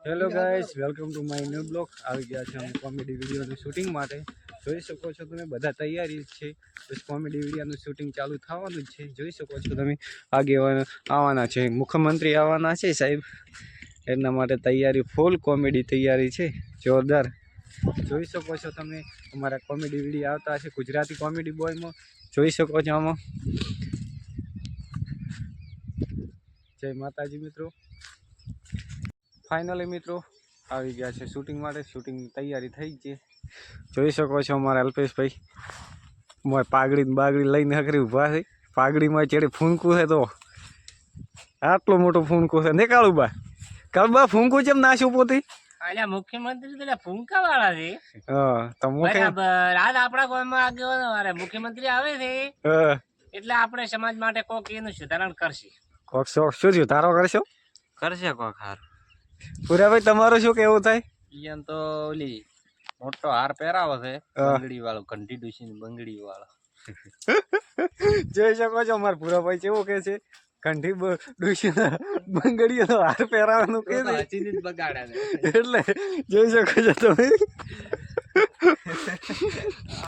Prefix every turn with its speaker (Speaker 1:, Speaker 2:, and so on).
Speaker 1: Hello guys, welcome to my new blog. આવી ગયા છે અમે કોમેડી વિડીયોનું શૂટિંગ માટે. જોઈ શકો છો તમે, બધા તૈયારી છે. બસ કોમેડી વિડીયોનું શૂટિંગ ચાલુ થવાનું જ છે. જોઈ શકો છો તમે, આગેવાન આવવાના છે, મુખ્યમંત્રી આવવાના છે સાહેબ. એના માટે તૈયારી ફૂલ કોમેડી તૈયારી છે, જોરદાર. જોઈ શકો છો તમે, અમારા કોમેડી વિડીયો આવતા હશે ગુજરાતી કોમેડી બોયમાં. જોઈ શકો છો આમાં. જય માતાજી મિત્રો. ફાઇનલી મિત્રો આવી ગયા છે શૂટિંગ માટે. શૂટિંગની તૈયારી થઈ છે. જોઈ શકો છો અમારા અલ્પેશભાઈ પાઘડી બાગડી લઈને હકરી ઊભા છે. પાઘડીમાં ચેડી ફૂંકું છે, તો આટલું મોટું ફૂંકું છે ને કાળુબા. કાળુબા ફૂંકું કેમ નાખ્યું પોતે?
Speaker 2: અલ્યા મુખ્યમંત્રી તો ફૂંકા વાળા છે.
Speaker 1: હા તો
Speaker 2: બરાબર. આજ આપણા ગામમાં આગળ મુખ્યમંત્રી આવે છે એટલે આપણે સમાજ માટે કોક એનું સુધારણ કરશે.
Speaker 1: કોક શોખ શું થયું? તારો કરશો?
Speaker 2: કરશે કોક હાર.
Speaker 1: પુરાભાઈ તમારું શું કેવું થાય?
Speaker 2: ઈયન તો ઓલી મોટો હાર પહેરાવો છે, બંગડી વાળો, ઘંટી ડૂસી બંગડી વાળો.
Speaker 1: જોઈ શકો છો અમારા પુરાભાઈ કેવું કે છે, કંઠી ડૂસી બંગડીઓ તો હાર પહેરાવાનું કે
Speaker 2: બગાડે
Speaker 1: એટલે જોઈ શકો છો તમે.